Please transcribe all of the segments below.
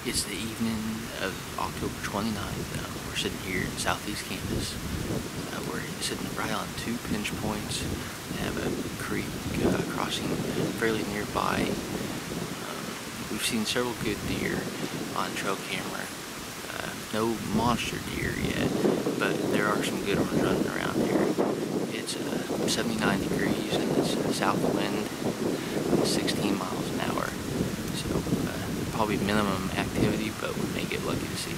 It's the evening of October 29th. We're sitting here in Southeast Campus. We're sitting right on two pinch points. We have a creek crossing fairly nearby. We've seen several good deer on trail camera. No monster deer yet, but there are some good ones running around here. It's 79 degrees and it's south wind, 16 miles an hour. So probably minimum activity, but we may get lucky to see.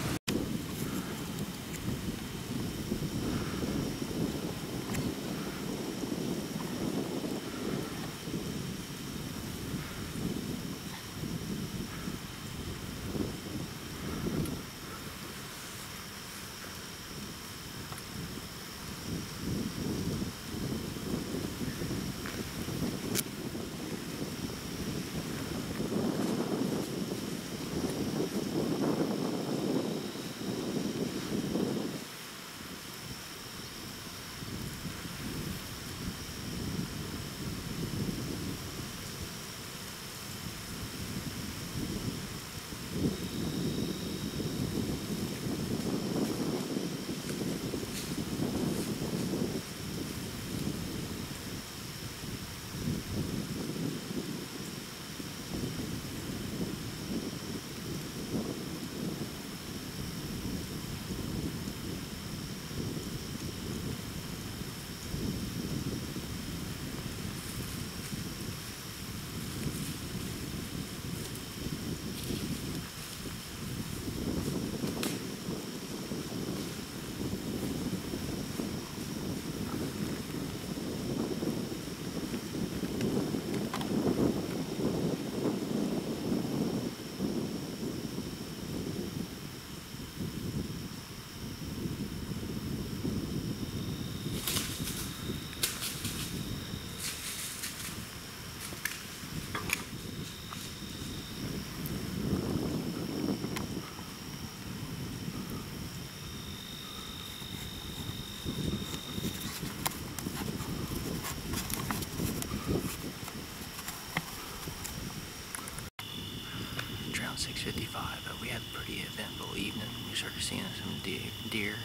Around 6:55, we had a pretty eventful evening. We started seeing some deer.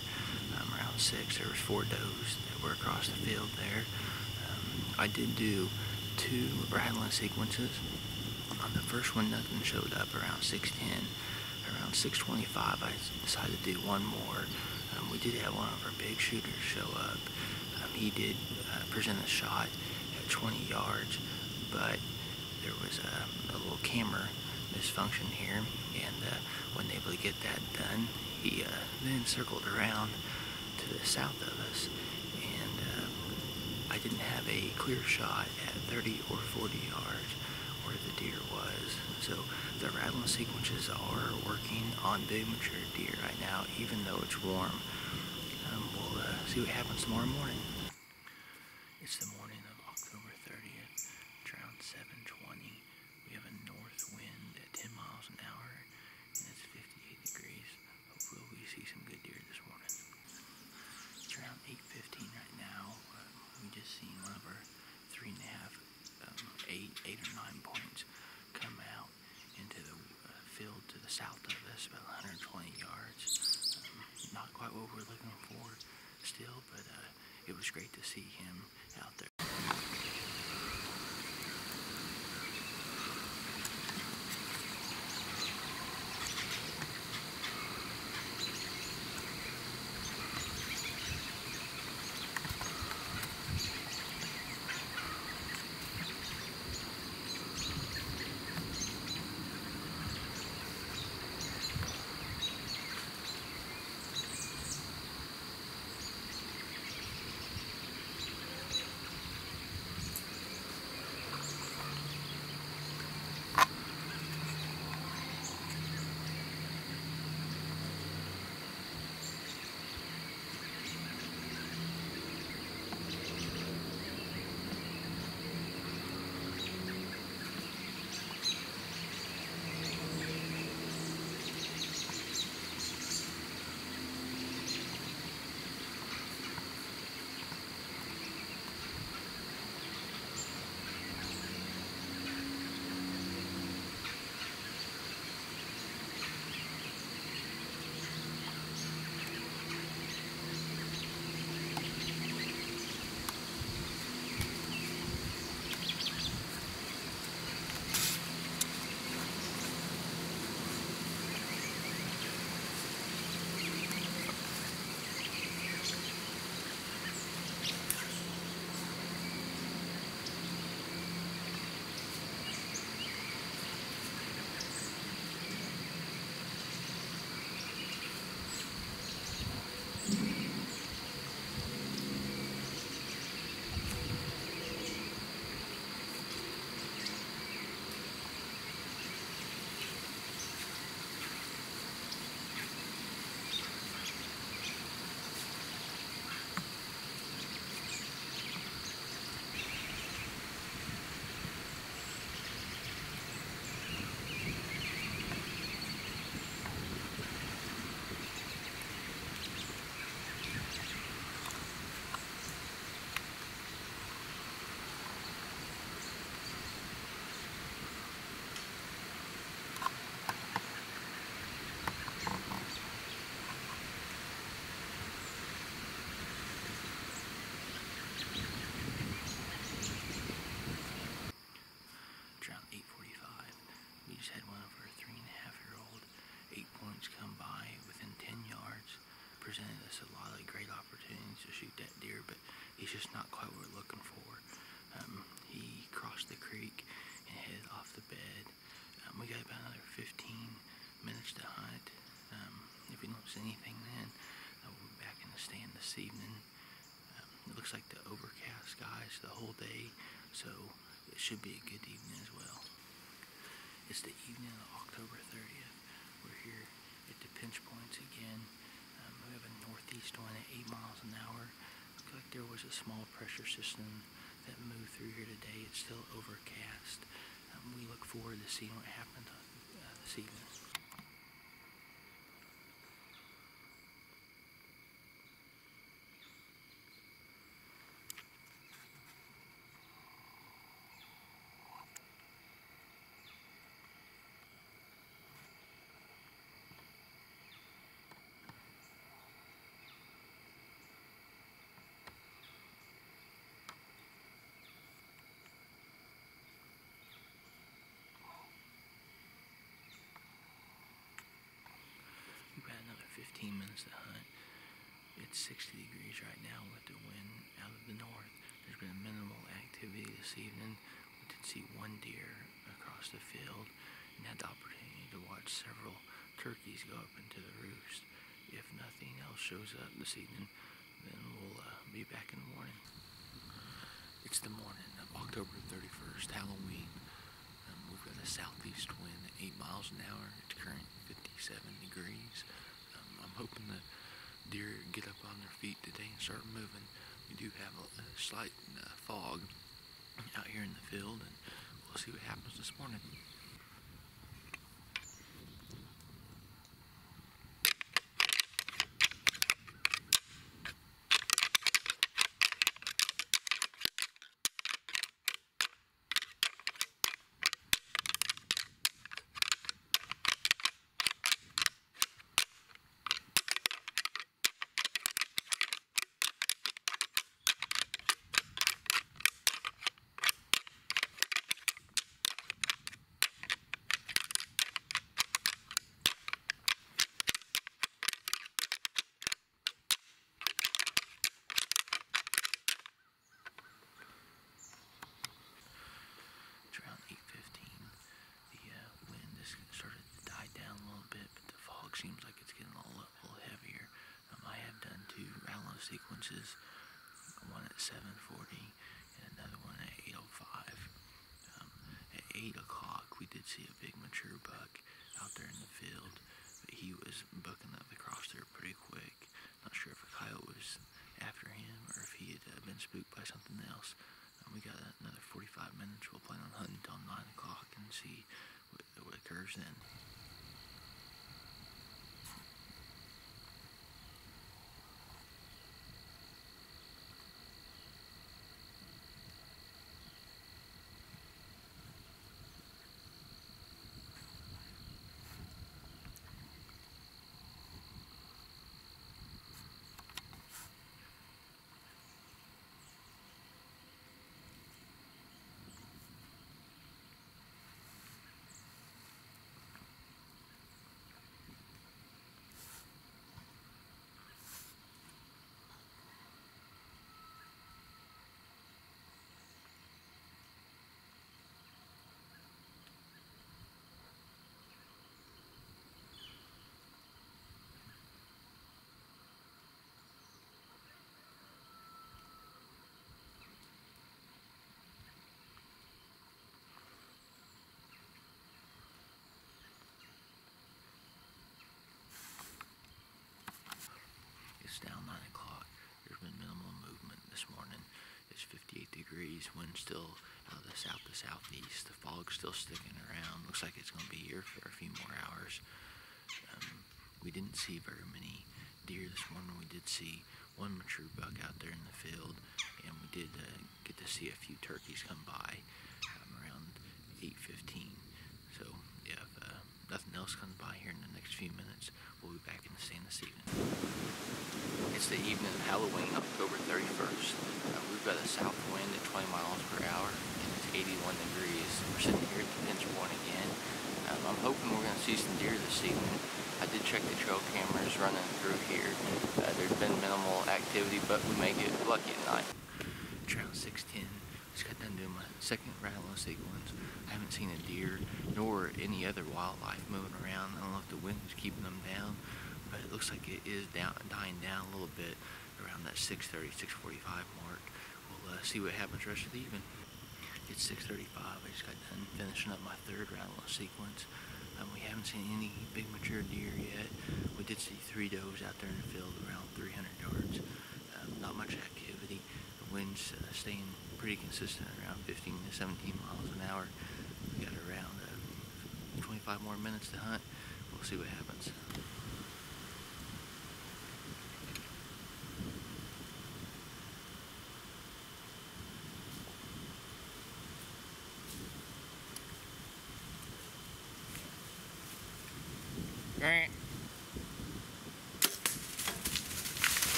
Around 6, there was 4 does that were across the field there. I did do 2 rattling sequences. On the first one, nothing showed up around 6:10. Around 6:25, I decided to do one more. We did have one of our big shooters show up. He did present a shot at 20 yards, but there was a little camera dysfunction here, and wasn't able to get that done. He then circled around to the south of us, and I didn't have a clear shot at 30 or 40 yards where the deer was. So the rattling sequences are working on big mature deer right now, even though it's warm. We'll see what happens tomorrow morning. It's the morning of October 30th. It's around 7:20. We have a north wind at 10 miles an hour, and it's 58 degrees. Hopefully we see some good deer this morning. It's around 8:15 right now. We just seen one of our 3.5, 8 or 9 points come out into the field to the south of us, about 120 yards. Not quite what we're looking for still, but it was great to see him out there. he's just not quite what we're looking for. He crossed the creek and headed off the bed. We got about another 15 minutes to hunt. If we don't see anything then, we'll be back in the stand this evening. It looks like the overcast skies the whole day, so it should be a good evening as well. It's the evening of October 30th. We're here at the pinch points again. We have a northeast wind at 8 miles an hour. Looks like there was a small pressure system that moved through here today. It's still overcast. We look forward to seeing what happens this evening. We've got another 15 minutes to hunt. It's 60 degrees right now with the wind out of the north. There's been minimal activity this evening. We did see one deer across the field and had the opportunity to watch several turkeys go up into the roost. If nothing else shows up this evening, then we'll be back in the morning. It's the morning of October 31st, Halloween. We've got a southeast wind at 8 miles an hour. It's current 57 degrees. I'm hoping the deer get up on their feet today and start moving. We do have a slight fog out here in the field, and we'll see what happens this morning. Around 8:15, the wind has started to die down a little bit, but the fog seems like it's getting a little heavier. I have done 2 rattle sequences, one at 7:40 and another one at 8:05. At 8 o'clock, we did see a big mature buck out there in the field, but he was bucking up across there pretty quick. Not sure if a coyote was after him or if he had been spooked by something else. We got another 45 minutes. We'll plan on hunting until 9 o'clock and see what occurs then. It's now 9 o'clock. There's been minimal movement this morning. It's 58 degrees. Wind still out of the south to southeast. The fog's still sticking around. Looks like it's going to be here for a few more hours. We didn't see very many deer this morning. We did see one mature buck out there in the field, and we did get to see a few turkeys come by around 8:15. So if nothing else comes by here in the next few minutes, we'll be back in the stand this evening. It's the evening of Halloween, October 31st. We've got a south wind at 20 miles per hour, and it's 81 degrees. We're sitting here at the pinch point again. I'm hoping we're going to see some deer this evening. I did check the trail cameras running through here. There's been minimal activity, but we may get lucky at night. around 6:10. Just got done doing my second rattle sequence. I haven't seen a deer nor any other wildlife moving around. I don't know if the wind is keeping them down, but it looks like it is dying down a little bit around that 6:30, 6:45 mark. We'll see what happens the rest of the evening. It's 6:35. I just got done finishing up my third rattle sequence. We haven't seen any big mature deer yet. We did see 3 does out there in the field around 300 yards. Not much activity. The wind's staying pretty consistent around 15 to 17 miles an hour. We got around 25 more minutes to hunt. We'll see what happens.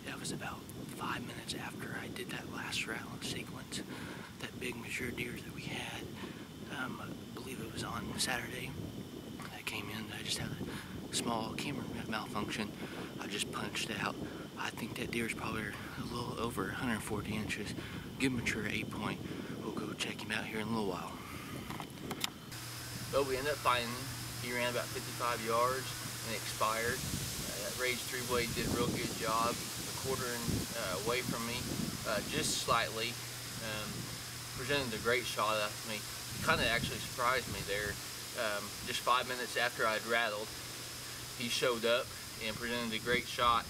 That was about 5 minutes after I did that last rattle sequence. That big mature deer that we had, I believe it was on Saturday, that came in. I just had a small camera malfunction. I just punched out. I think that deer is probably a little over 140 inches. Good mature 8-point. We'll go check him out here in a little while. Well, we ended up finding him. He ran about 55 yards and expired. That Rage 3-blade did a real good job. Quartering away from me just slightly. Presented a great shot at me. Kind of actually surprised me there. Just 5 minutes after I'd rattled, he showed up and presented a great shot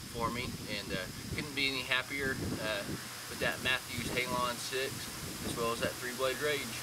for me, and couldn't be any happier with that Matthews Halon 6 as well as that 3-blade Rage.